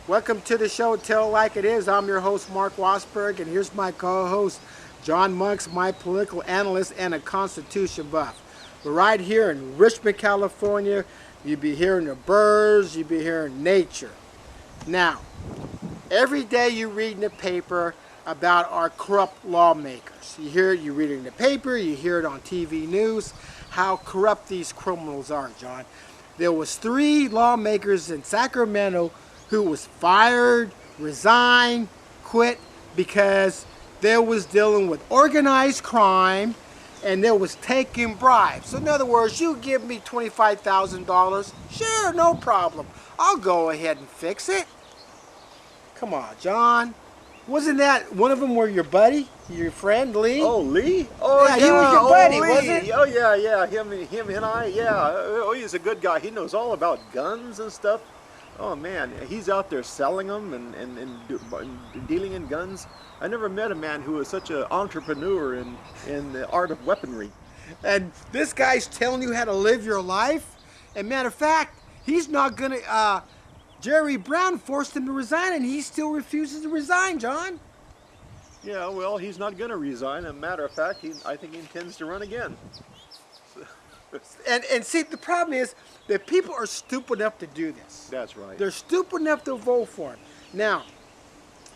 Welcome to the show, Tell It Like It Is. I'm your host, Mark Wasberg, and here's my co-host, John Monks, my political analyst and a Constitution buff. We're right here in Richmond, California. You'll be hearing the birds, you'll be hearing nature. Now, every day you read in the paper about our corrupt lawmakers. You hear it, you read it in the paper, you hear it on TV news, how corrupt these criminals are, John. There was 3 lawmakers in Sacramento who was fired, resigned, quit because they was dealing with organized crime and they was taking bribes. So in other words, you give me $25,000, sure, no problem. I'll go ahead and fix it. Come on, John. Wasn't that one of them were your buddy, your friend, Lee? Oh, Lee? Oh, yeah, he was your buddy, Lee. wasn't it? Oh, yeah. Him and I, yeah. Oh, he's a good guy. He knows all about guns and stuff. Oh, man, he's out there selling them and dealing in guns. I never met a man who was such an entrepreneur in the art of weaponry. And this guy's telling you how to live your life. And matter of fact, he's not going to... Jerry Brown forced him to resign, and he still refuses to resign, John. Yeah, well, he's not going to resign. As a matter of fact, I think he intends to run again. And see, the problem is that people are stupid enough to do this. That's right. They're stupid enough to vote for him. Now,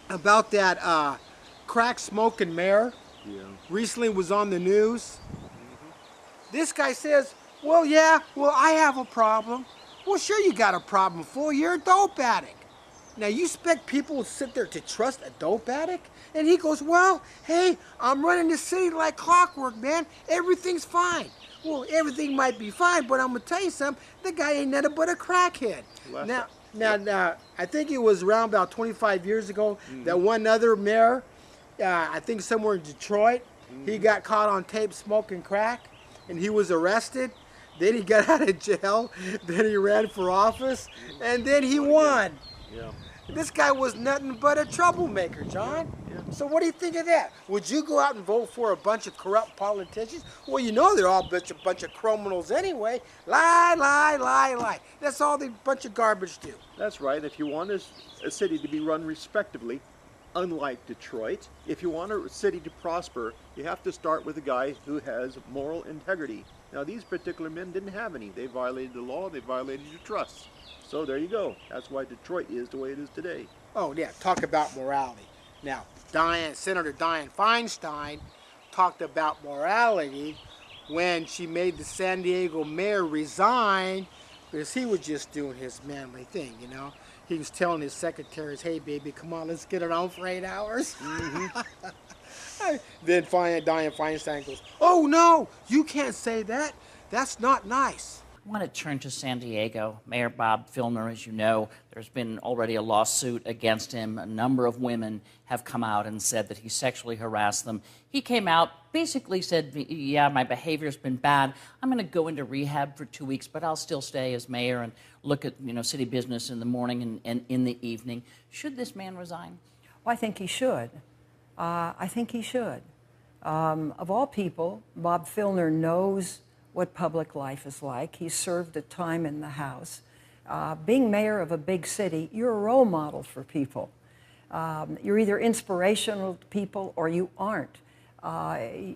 about that crack smoking mayor, recently was on the news. This guy says, well, I have a problem. Well, sure you got a problem, fool. You're a dope addict. Now, you expect people to sit there to trust a dope addict? And he goes, well, hey, I'm running the city like clockwork, man. Everything's fine. Well, everything might be fine, but I'm going to tell you something. The guy ain't nothing but a crackhead. Now, I think it was around about 25 years ago that one other mayor, I think somewhere in Detroit, he got caught on tape smoking crack, and he was arrested. Then he got out of jail, then he ran for office, and then he won. Yeah. This guy was nothing but a troublemaker, John. Yeah. So what do you think of that? Would you go out and vote for a bunch of corrupt politicians? Well, you know they're all a bunch of criminals anyway. Lie. That's all the bunch of garbage do. That's right. If you want a city to be run respectably, unlike Detroit, if you want a city to prosper, you have to start with a guy who has moral integrity. Now, these particular men didn't have any. They violated the law. They violated your trust. So there you go. That's why Detroit is the way it is today. Oh, yeah. Talk about morality. Now, Senator Dianne Feinstein talked about morality when she made the San Diego mayor resign because he was just doing his manly thing, you know. He was telling his secretaries, hey, baby, come on, let's get it on for 8 hours. Then Dianne Feinstein goes, oh, no, you can't say that. That's not nice. I want to turn to San Diego. Mayor Bob Filner, as you know, there's been already a lawsuit against him. A number of women have come out and said that he sexually harassed them. He came out, basically said, yeah, my behavior's been bad. I'm going to go into rehab for 2 weeks, but I'll still stay as mayor and look at, city business in the morning and in the evening. Should this man resign? Well, I think he should. Of all people, Bob Filner knows what public life is like. He's served a time in the House. Being mayor of a big city, you're a role model for people. You're either inspirational to people or you aren't.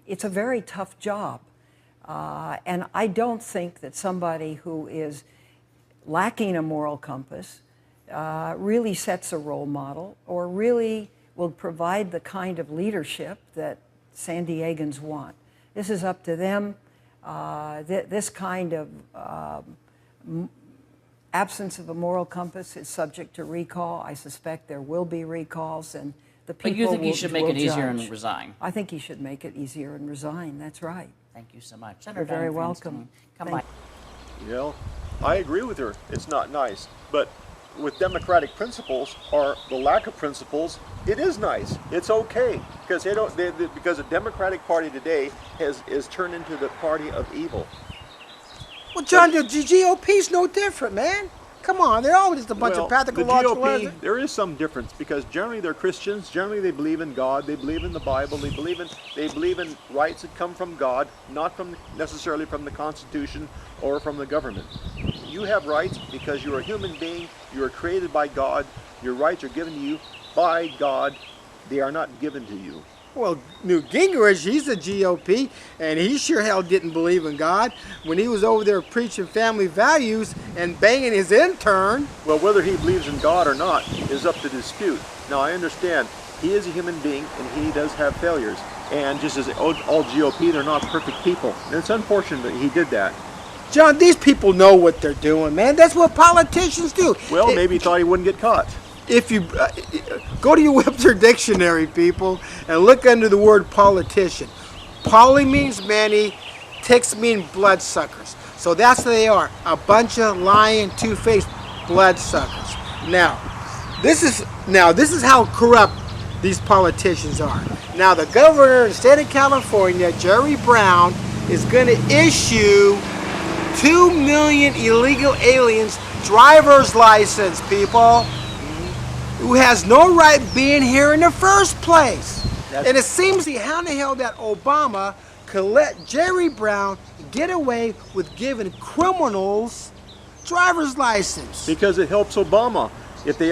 It's a very tough job. And I don't think that somebody who is lacking a moral compass really sets a role model or really will provide the kind of leadership that San Diegans want. This is up to them. This kind of absence of a moral compass is subject to recall. I suspect there will be recalls, and the people But you think he should make it easier and judge. resign? I think he should make it easier and resign. That's right. Thank you so much. You're very welcome. Come by. I agree with her. It's not nice. But with democratic principles, or the lack of principles, it is nice. It's okay. Because because the Democratic Party today is turned into the party of evil. Well, John, the GOP's no different, man. Come on, they're all just a bunch of pathological the GOP, there is some difference because generally they're Christians. Generally they believe in God. They believe in the Bible. They believe in rights that come from God, not necessarily from the Constitution or from the government. You have rights because you're a human being You are created by God. Your rights are given to you by God. They are not given to you. Well, Newt Gingrich, he's a GOP, and he sure hell didn't believe in God when he was over there preaching family values and banging his intern. Well, whether he believes in God or not is up to dispute. Now, I understand he is a human being and he does have failures. And just as all GOP, they're not perfect people. And it's unfortunate that he did that. John, these people know what they're doing, man. That's what politicians do. Well, maybe he thought he wouldn't get caught. If you go to your Webster dictionary, people, and look under the word politician. Poly means many, ticks mean bloodsuckers. So that's what they are, a bunch of lying, two-faced bloodsuckers. Now, this is how corrupt these politicians are. Now, the governor of the state of California, Jerry Brown, is going to issue 2 million illegal aliens driver's license, people, who has no right being here in the first place. And it seems how in the hell that Obama could let Jerry Brown get away with giving criminals driver's license. Because it helps Obama. If the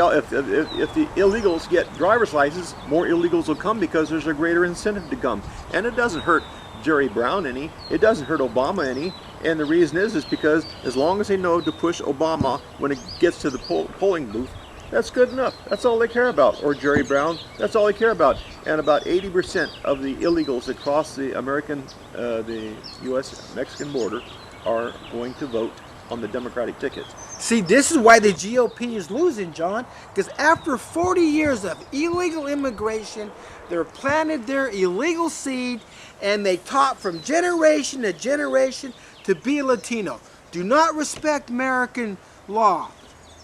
illegals get driver's license, more illegals will come because there's a greater incentive to come. And it doesn't hurt Jerry Brown any. It doesn't hurt Obama any. And the reason is because as long as they know to push Obama when it gets to the polling booth, that's good enough. That's all they care about. Or Jerry Brown, that's all they care about. And about 80% of the illegals that cross the the U.S.-Mexican border are going to vote on the Democratic ticket. See, this is why the GOP is losing, John, because after 40 years of illegal immigration, they're planted their illegal seed, and they taught from generation to generation to be Latino. Do not respect American law.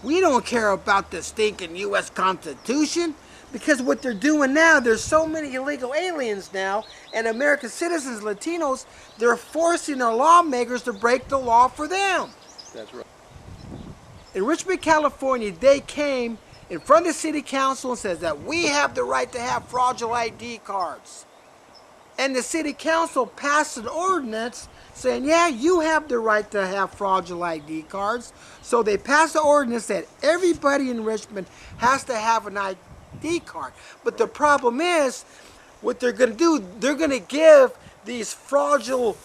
We don't care about the stinking U.S. Constitution, because what they're doing now, there's so many illegal aliens now, and American citizens, Latinos, they're forcing our lawmakers to break the law for them. That's right. In Richmond, California, they came in front of the city council and says that we have the right to have fraudulent ID cards. And the city council passed an ordinance saying, yeah, you have the right to have fraudulent ID cards. So they passed an ordinance that everybody in Richmond has to have an ID card. But the problem is, what they're going to do, they're going to give these fraudulent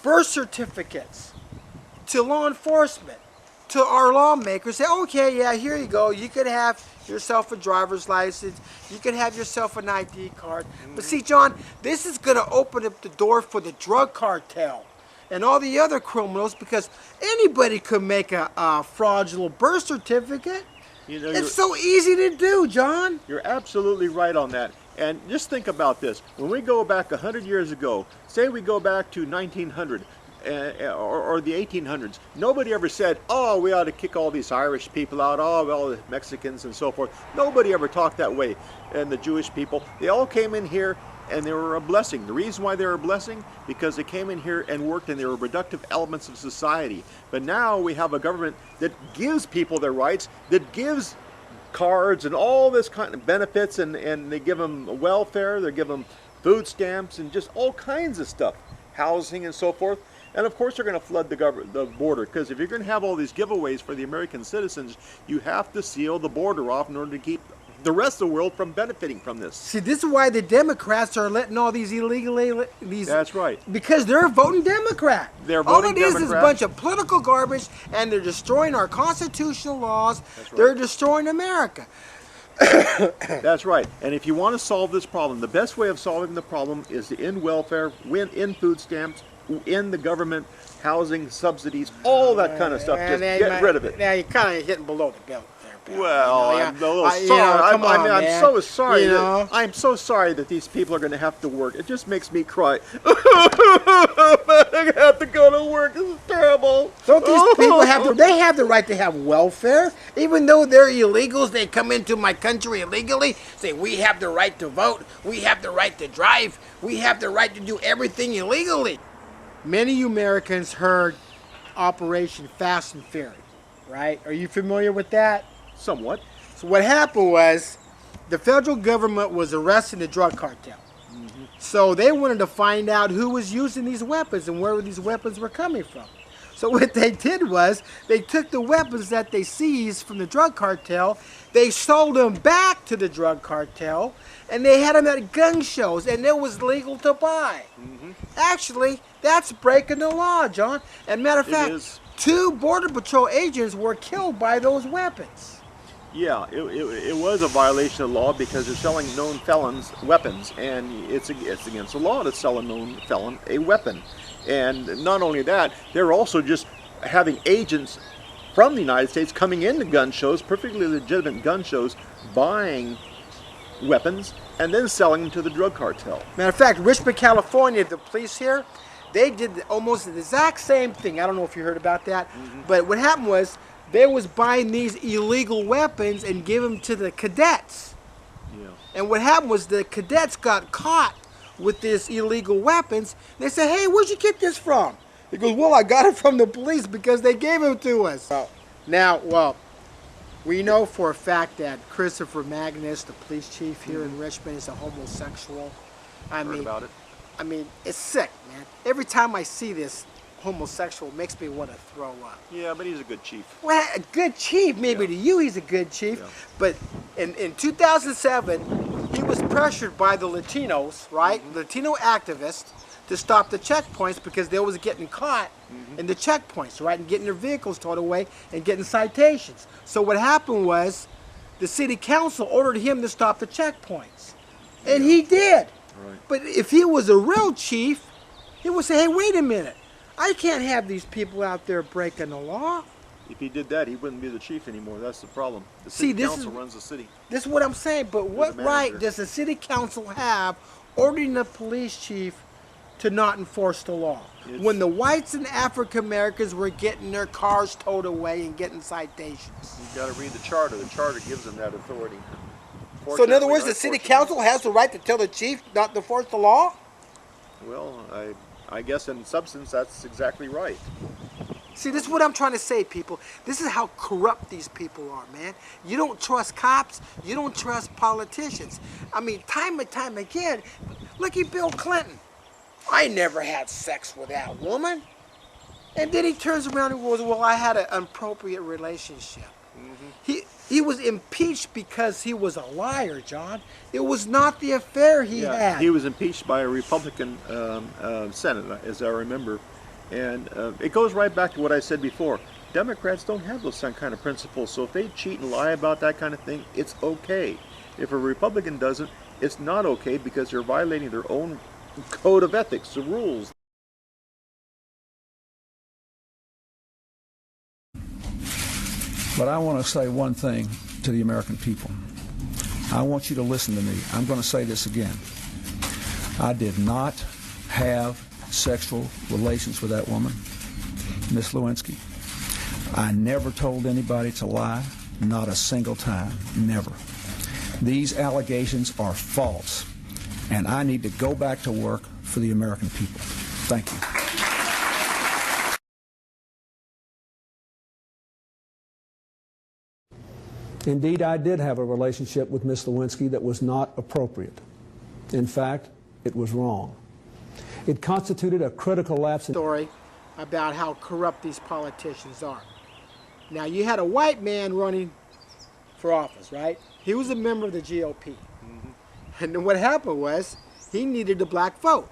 birth certificates to law enforcement, to our lawmakers. Say, okay, yeah, here you go. You could have yourself a driver's license. You could have yourself an ID card. But see, John, this is going to open up the door for the drug cartel and all the other criminals, because anybody could make a fraudulent birth certificate. You know, it's so easy to do, John. You're absolutely right on that. And just think about this. When we go back 100 years ago, say we go back to 1900, or the 1800s, nobody ever said, oh, we ought to kick all these Irish people out, oh, all the Mexicans and so forth. Nobody ever talked that way. And the Jewish people, they all came in here and they were a blessing. The reason why they were a blessing, because they came in here and worked and they were productive elements of society. But now we have a government that gives people their rights, that gives cards and all this kind of benefits, and they give them welfare, they give them food stamps and just all kinds of stuff, housing and so forth. And of course they're going to flood the border, because if you're going to have all these giveaways for the American citizens, you have to seal the border off in order to keep the rest of the world from benefiting from this. See, this is why the Democrats are letting all these illegal That's right. Because they're voting Democrat. They're voting Democrat. All it is a bunch of political garbage, and they're destroying our constitutional laws. That's right. They're destroying America. That's right. And if you want to solve this problem, the best way of solving the problem is to end welfare, end food stamps, end the government housing subsidies, all that kind of stuff. Just get rid of it. Now you're kind of hitting below the belt there, Bill. Well, you know, I'm a little sorry. come on, I'm man. so sorry. You know? That, I'm so sorry that these people are going to have to work. It just makes me cry. I have to go to work. This is terrible. Don't these people have the right to have welfare? Even though they're illegals, they come into my country illegally, say we have the right to vote, we have the right to drive, we have the right to do everything illegally. Many Americans heard Operation Fast and Furious, right? Are you familiar with that? Somewhat. So what happened was the federal government was arresting the drug cartel. So they wanted to find out who was using these weapons and where these weapons were coming from. So what they did was they took the weapons that they seized from the drug cartel, they sold them back to the drug cartel, and they had them at gun shows, and it was legal to buy. Actually, that's breaking the law, John. And matter of It fact, is. 2 Border Patrol agents were killed by those weapons. Yeah, it was a violation of law because they're selling known felons weapons, and it's against the law to sell a known felon a weapon. And not only that, they're also just having agents from the United States coming into gun shows, perfectly legitimate gun shows, buying weapons and then selling them to the drug cartel. Matter of fact, Richmond, California, the police here, they did almost the exact same thing. I don't know if you heard about that, but what happened was they was buying these illegal weapons and give them to the cadets. Yeah. And what happened was the cadets got caught with these illegal weapons. They said, "Hey, where'd you get this from?" He goes, "Well, I got it from the police because they gave it to us." Now, we know for a fact that Christopher Magnus, the police chief here in Richmond, is a homosexual. Heard about it? I mean, it's sick, man. Every time I see this homosexual, it makes me want to throw up. Yeah, but he's a good chief. Well, a good chief, maybe to you he's a good chief, but in 2007, he was pressured by the Latinos, right? Latino activists to stop the checkpoints because they was getting caught in the checkpoints, right? And getting their vehicles towed away and getting citations. So what happened was the city council ordered him to stop the checkpoints. And he did. Right. But if he was a real chief, he would say, "Hey, wait a minute. I can't have these people out there breaking the law." If he did that, he wouldn't be the chief anymore. That's the problem. The See, city this council is- runs the city. This is what I'm saying, but what the right manager. does the city council have ordering the police chief to not enforce the law? It's- When the whites and African Americans were getting their cars towed away and getting citations. You got to read the charter. The charter gives them that authority. So in other words, Fortunately, the city unfortunately- council has the right to tell the chief not to enforce the law? Well, I guess in substance that's exactly right. See, this is what I'm trying to say, people. This is how corrupt these people are, man. You don't trust cops. You don't trust politicians. I mean, time and time again, look at Bill Clinton. "I never had sex with that woman." And then he turns around and goes, "Well, I had an inappropriate relationship." He was impeached because he was a liar, John. It was not the affair he had. He was impeached by a Republican Senate, as I remember. And it goes right back to what I said before. Democrats don't have those kind of principles. So if they cheat and lie about that kind of thing, it's okay. If a Republican doesn't, it's not okay because they're violating their own code of ethics, the rules. But I want to say one thing to the American people. I want you to listen to me. I'm going to say this again. I did not have sexual relations with that woman, Miss Lewinsky. I never told anybody to lie, not a single time, never. These allegations are false, and I need to go back to work for the American people. Thank you. Indeed, I did have a relationship with Miss Lewinsky that was not appropriate. In fact, it was wrong. It constituted a critical lapse in Story about how corrupt these politicians are. Now, you had a white man running for office, right? He was a member of the GOP. And then what happened was he needed the black vote.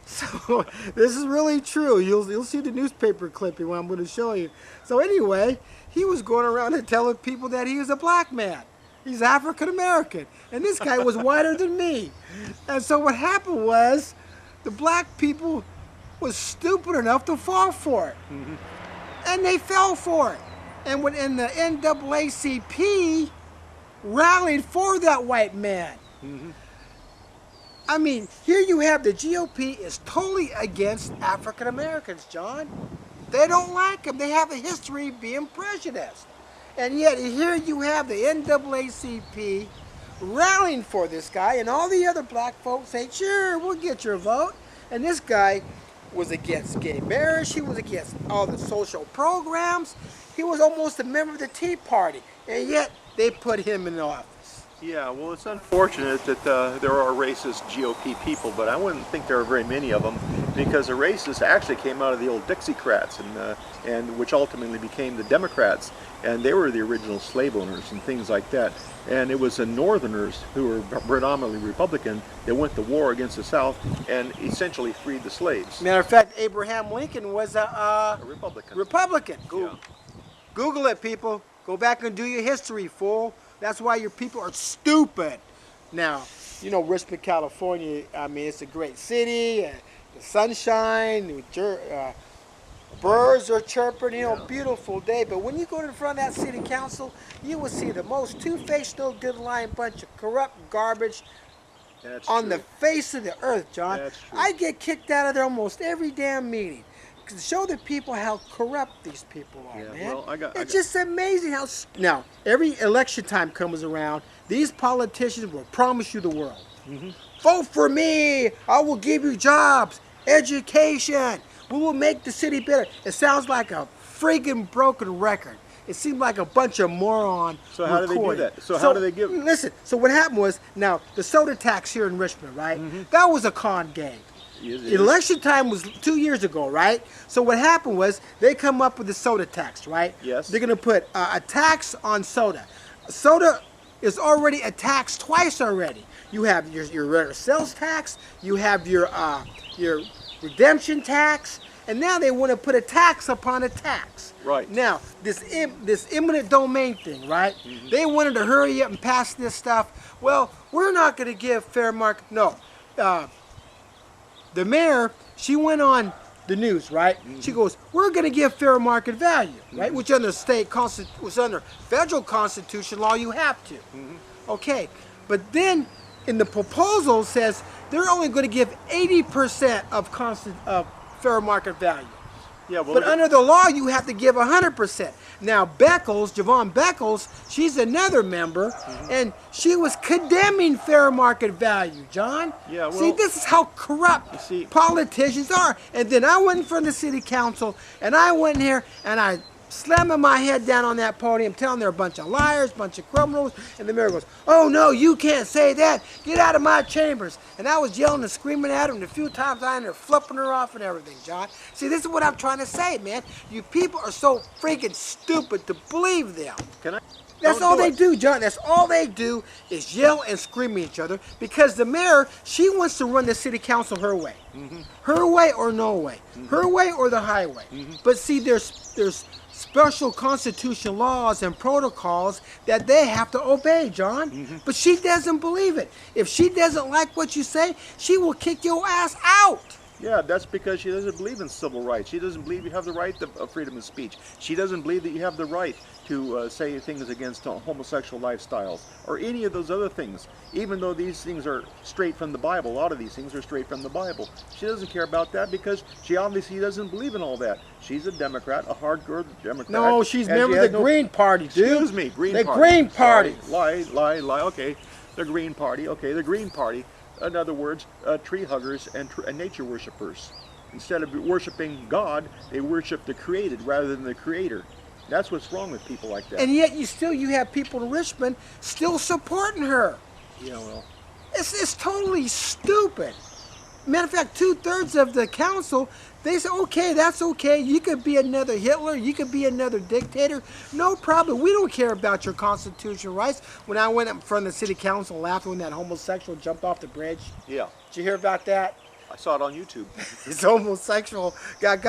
So this is really true. You'll see the newspaper clipping when I'm going to show you. So anyway, he was going around and telling people that he was a black man. He's African American. And this guy was whiter than me. And so what happened was the black people was stupid enough to fall for it. And they fell for it. And when the NAACP rallied for that white man. I mean, here you have the GOP is totally against African Americans, John. They don't like them. They have a history of being prejudiced. And yet here you have the NAACP rallying for this guy, and all the other black folks say, "Sure, we'll get your vote." And this guy was against gay marriage. He was against all the social programs. He was almost a member of the Tea Party, and yet they put him in office. Yeah, well, it's unfortunate that there are racist GOP people, but I wouldn't think there are very many of them. because the racists actually came out of the old Dixiecrats, and which ultimately became the Democrats, and they were the original slave owners and things like that. And it was the Northerners, who were predominantly Republican, that went to war against the South and essentially freed the slaves. Matter of fact, Abraham Lincoln was a Republican. Republican. Yeah. Google it, people. Go back and do your history, fool. That's why your people are stupid. Now, you know, Richmond, California, I mean, it's a great city. The sunshine, birds are chirping, you know, beautiful day. But when you go to the front of that city council, you will see the most two-faced, no good lying bunch of corrupt garbage on the face of the earth, John. That's true. I get kicked out of there almost every damn meeting. To show the people how corrupt these people are, man. Well, It's just amazing how... Now, every election time comes around, these politicians will promise you the world. Vote for me! I will give you jobs, education. We will make the city better. It sounds like a friggin' broken record. It seemed like a bunch of moron. So how do they do that? So how do they give... Listen, so what happened was, now, the soda tax here in Richmond, right? That was a con game. Election time was 2 years ago, right? So what happened was they come up with the soda tax, right? Yes. They're going to put a tax on soda. Soda is already a tax twice already. You have your sales tax, you have your redemption tax, and now they want to put a tax upon a tax. Right. Now, this eminent domain thing, right? They wanted to hurry up and pass this stuff. Well, we're not going to give fair market. No. The mayor, she went on the news, right? She goes, we're going to give fair market value, right? Which under under federal constitution law, you have to. Okay. But then in the proposal says they're only going to give 80% of fair market value. Yeah, well, But under the law, you have to give 100%. Now, Beckles, Javon Beckles, she's another member, and she was condemning fair market value, John. Yeah, well, see, this is how corrupt politicians are. And then I went in front of the city council, and I went in here, and I slamming my head down on that podium, telling they're a bunch of liars, bunch of criminals, and the mayor goes, oh no, you can't say that, get out of my chambers. And I was yelling and screaming at her, and a few times I ended up flipping her off and everything, John. See, this is what I'm trying to say, man. You people are so freaking stupid to believe them. That's all they do, John. That's all they do is yell and scream at each other, because the mayor, she wants to run the city council her way. Her way or no way. Her way or the highway. But see, there's special constitutional laws and protocols that they have to obey, John. But she doesn't believe it. If she doesn't like what you say, she will kick your ass out. Yeah, that's because she doesn't believe in civil rights. She doesn't believe you have the right to freedom of speech. She doesn't believe that you have the right to say things against homosexual lifestyles or any of those other things. Even though these things are straight from the Bible, a lot of these things are straight from the Bible. She doesn't care about that because she obviously doesn't believe in all that. She's a Democrat, a hardcore Democrat. No, she's a member of the Green Party, dude. Excuse me, Green Party. The Green Party. Sorry. Lie. Okay, the Green Party. Okay, the Green Party. In other words, tree huggers and nature worshipers. Instead of worshiping God, they worship the created rather than the creator. That's what's wrong with people like that. And yet you have people in Richmond still supporting her. Yeah, well. It's totally stupid. Matter of fact, 2/3 of the council, they say, okay, that's okay. You could be another Hitler. You could be another dictator. No problem. We don't care about your constitutional rights. When I went up in front of the city council laughing when that homosexual jumped off the bridge. Yeah. Did you hear about that? I saw it on YouTube. This homosexual got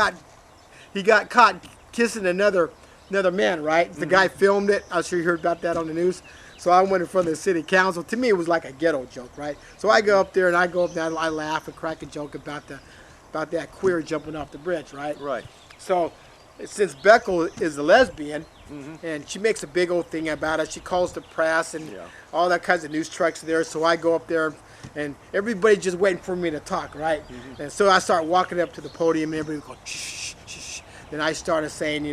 caught kissing another man, right? The guy filmed it. I'm sure you heard about that on the news. So I went in front of the city council. To me, it was like a ghetto joke, right? So I go up there and I laugh and crack a joke about that queer jumping off the bridge, right? Right. So since Beckel is a lesbian, and she makes a big old thing about it, she calls the press and all that kinds of news trucks there. So I go up there and everybody's just waiting for me to talk, right? And so I start walking up to the podium and everybody goes, shh, shh, shh. Then I started saying,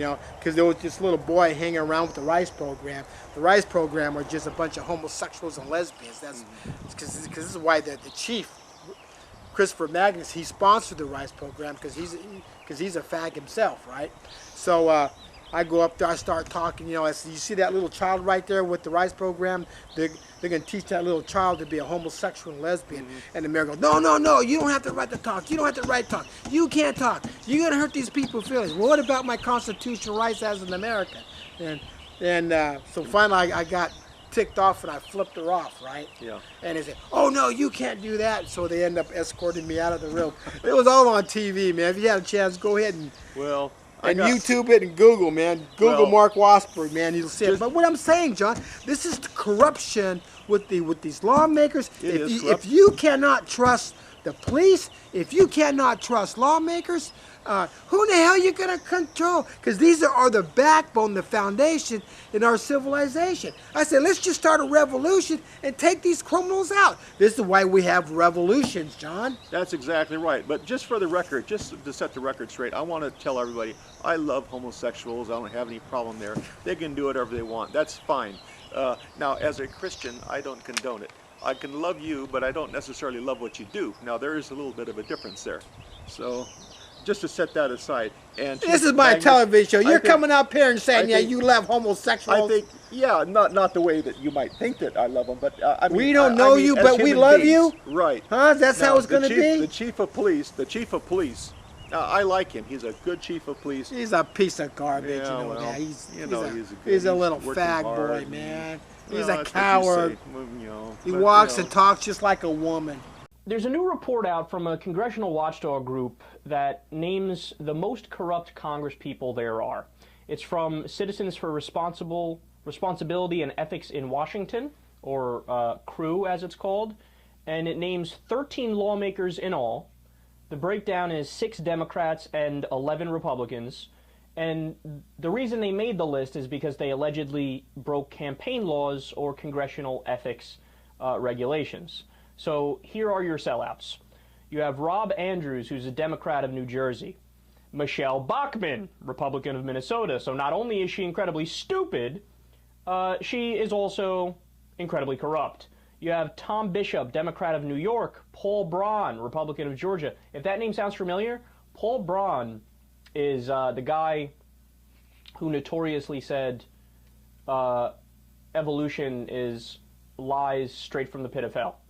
because there was this little boy hanging around with the Rice program. The Rice program are just a bunch of homosexuals and lesbians. That's because this is why the chief, Christopher Magnus, he sponsored the Rice program because he's a fag himself, right? So I go up there, I start talking. You know, you see that little child right there with the RISE program? They're going to teach that little child to be a homosexual and lesbian. And the mayor goes, no, no, no, you don't have the right to talk. You don't have the right to talk. You can't talk. You're going to hurt these people's feelings. Well, what about my constitutional rights as an American? And so finally I got ticked off and I flipped her off, right? Yeah. And they said, oh no, you can't do that. So they end up escorting me out of the room. It was all on TV, man. If you had a chance, go ahead and Well, YouTube it and Google, man. Google Well, Mark Wassberg, man. You'll see it. But what I'm saying, John, this is the corruption with these lawmakers. If you cannot trust the police, if you cannot trust lawmakers, who in the hell are you going to control? Because these are the backbone, the foundation in our civilization. I said, let's just start a revolution and take these criminals out. This is why we have revolutions, John. That's exactly right. But just for the record, just to set the record straight, I want to tell everybody, I love homosexuals. I don't have any problem there. They can do whatever they want. That's fine. Now, as a Christian, I don't condone it. I can love you, but I don't necessarily love what you do. Now, there is a little bit of a difference there. So, just to set that aside. And this is my television show. You're coming up here and saying, yeah, you love homosexuals. I think, yeah, not the way that you might think that I love them, but I mean, we don't know you, but we love you. Right? Huh? That's how it's going to be. The chief of police. I like him. He's a good chief of police. He's a piece of garbage. Yeah, you know well, that. he's a little working fag hard, boy, man. He's well, a that's coward. what you say, you know, He but, walks you know. and talks just like a woman. There's a new report out from a congressional watchdog group that names the most corrupt Congress people there are. It's from Citizens for Responsibility and Ethics in Washington, or CREW as it's called, and it names 13 lawmakers in all. The breakdown is 6 Democrats and 11 Republicans, and the reason they made the list is because they allegedly broke campaign laws or congressional ethics regulations. So here are your sellouts. You have Rob Andrews, who's a Democrat of New Jersey. Michelle Bachmann, Republican of Minnesota. So not only is she incredibly stupid, she is also incredibly corrupt. You have Tom Bishop, Democrat of New York. Paul Braun, Republican of Georgia. If that name sounds familiar, Paul Braun is the guy who notoriously said evolution is lies straight from the pit of hell.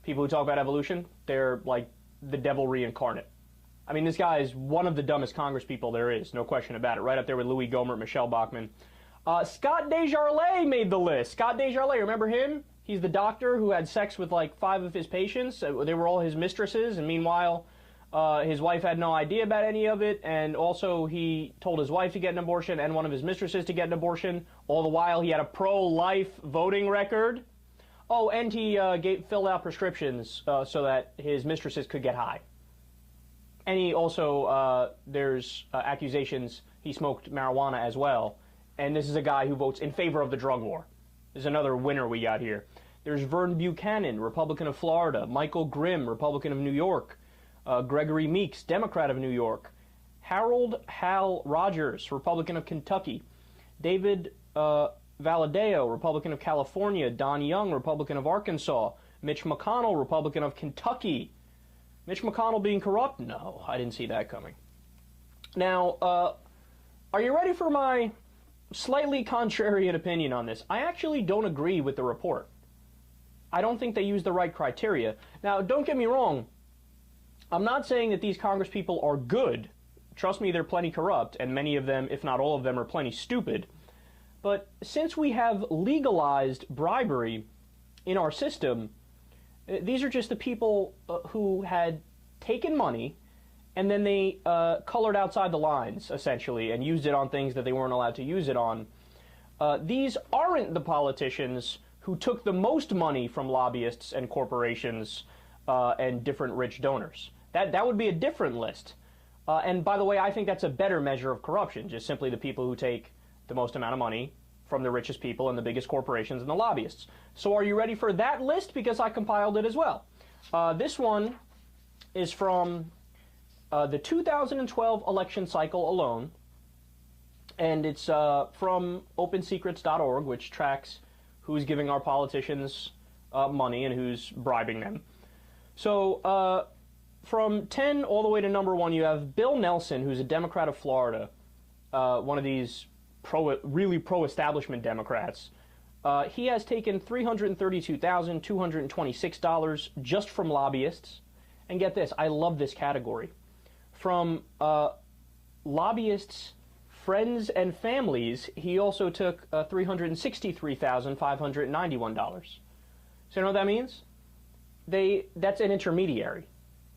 People who talk about evolution, they're like the devil reincarnate. I mean, this guy is one of the dumbest Congress people there is, no question about it. Right up there with Louis Gohmert, Michelle Bachmann. Scott DesJarlais made the list. Scott DesJarlais, remember him? He's the doctor who had sex with like 5 of his patients. They were all his mistresses, and meanwhile, his wife had no idea about any of it, and also he told his wife to get an abortion and one of his mistresses to get an abortion. All the while, he had a pro-life voting record. Oh, and he filled out prescriptions so that his mistresses could get high. And he also, there's accusations he smoked marijuana as well. And this is a guy who votes in favor of the drug war. There's another winner we got here. There's Vern Buchanan, Republican of Florida. Michael Grimm, Republican of New York. Gregory Meeks, Democrat of New York. Harold Hal Rogers, Republican of Kentucky. David Valadao, Republican of California. Don Young, Republican of Arkansas. Mitch McConnell, Republican of Kentucky. Mitch McConnell being corrupt? No, I didn't see that coming. Now, are you ready for my slightly contrarian opinion on this? I actually don't agree with the report. I don't think they use the right criteria. Now, don't get me wrong. I'm not saying that these Congress people are good. Trust me, they're plenty corrupt, and many of them, if not all of them, are plenty stupid. But since we have legalized bribery in our system, these are just the people who had taken money and then they colored outside the lines, essentially, and used it on things that they weren't allowed to use it on. These aren't the politicians who took the most money from lobbyists and corporations and different rich donors. That would be a different list. And by the way, I think that's a better measure of corruption, just simply the people who take the most amount of money from the richest people and the biggest corporations and the lobbyists. So are you ready for that list? Because I compiled it as well. This one is from the 2012 election cycle alone, and it's from OpenSecrets.org, which tracks who's giving our politicians money and who's bribing them. So from 10 all the way to number 1, you have Bill Nelson, who's a Democrat of Florida. one of these really pro-establishment Democrats, he has taken $332,226 just from lobbyists. And get this, I love this category. From lobbyists' friends and families, he also took $363,591. So you know what that means? That's an intermediary.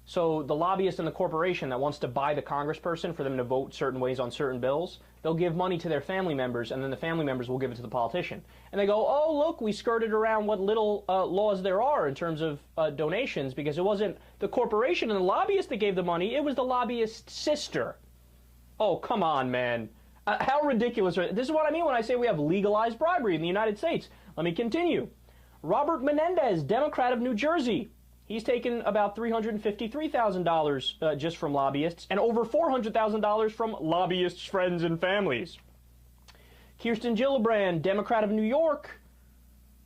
So the lobbyist and the corporation that wants to buy the congressperson for them to vote certain ways on certain bills, they'll give money to their family members, and then the family members will give it to the politician. And they go, oh, look, we skirted around what little laws there are in terms of donations, because it wasn't the corporation and the lobbyist that gave the money, it was the lobbyist's sister. Oh, come on, man. How ridiculous. This is what I mean when I say we have legalized bribery in the United States. Let me continue. Robert Menendez, Democrat of New Jersey. He's taken about $353,000 just from lobbyists and over $400,000 from lobbyists' friends and families. Kirsten Gillibrand, Democrat of New York,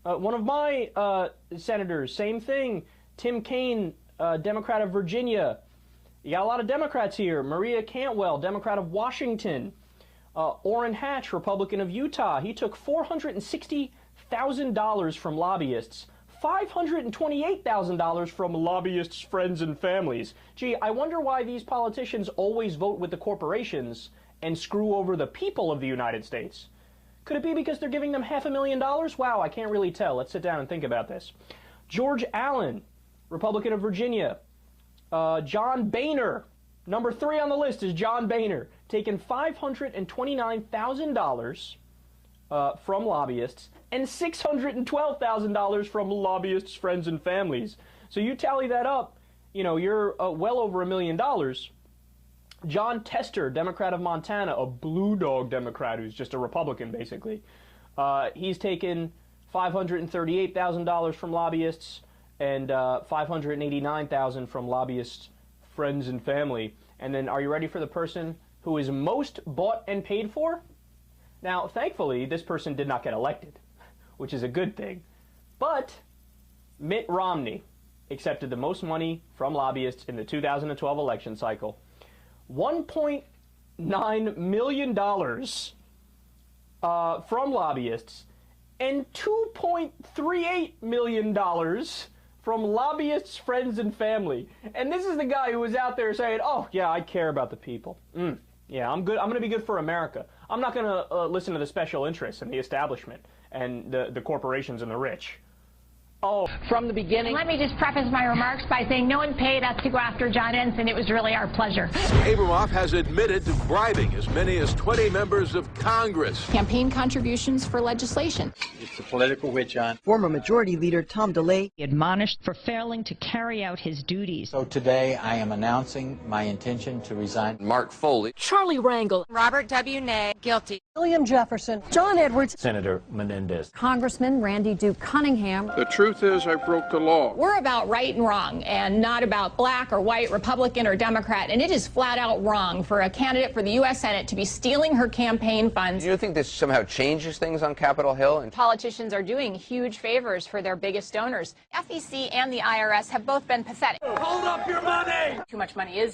one of my senators, same thing. Tim Kaine, Democrat of Virginia. You got a lot of Democrats here. Maria Cantwell, Democrat of Washington. Orrin Hatch, Republican of Utah. He took $460,000 from lobbyists. $528,000 from lobbyists' friends and families. Gee, I wonder why these politicians always vote with the corporations and screw over the people of the United States. Could it be because they're giving them $500,000? Wow, I can't really tell. Let's sit down and think about this. George Allen, Republican of Virginia. John Boehner, number 3 on the list is John Boehner, taking $529,000 from lobbyists and $612,000 from lobbyists' friends and families. So you tally that up, you're well over $1 million. John Tester, Democrat of Montana, a blue dog Democrat who's just a Republican, basically. He's taken $538,000 from lobbyists and $589,000 from lobbyists' friends and family. And then, are you ready for the person who is most bought and paid for? Now, thankfully, this person did not get elected, which is a good thing. But Mitt Romney accepted the most money from lobbyists in the 2012 election cycle. $1.9 million from lobbyists and $2.38 million from lobbyists' friends and family. And this is the guy who was out there saying, oh, yeah, I care about the people. Yeah, I'm good. I'm going to be good for America. I'm not going to listen to the special interests and the establishment and the corporations and the rich. Oh, from the beginning. Let me just preface my remarks by saying no one paid us to go after John Ensign. It was really our pleasure. Abramoff has admitted to bribing as many as 20 members of Congress. Campaign contributions for legislation. It's a political witch hunt. Former Majority Leader Tom DeLay admonished for failing to carry out his duties. So today I am announcing my intention to resign. Mark Foley. Charlie Rangel. Robert W. Ney, guilty. William Jefferson. John Edwards. Senator Menendez. Congressman Randy Duke Cunningham. The truth is I broke the law. We're about right and wrong and not about black or white, Republican or Democrat. And it is flat out wrong for a candidate for the U.S. Senate to be stealing her campaign funds. Do you think this somehow changes things on Capitol Hill? And politicians are doing huge favors for their biggest donors. FEC and the IRS have both been pathetic. Hold up your money! Too much money is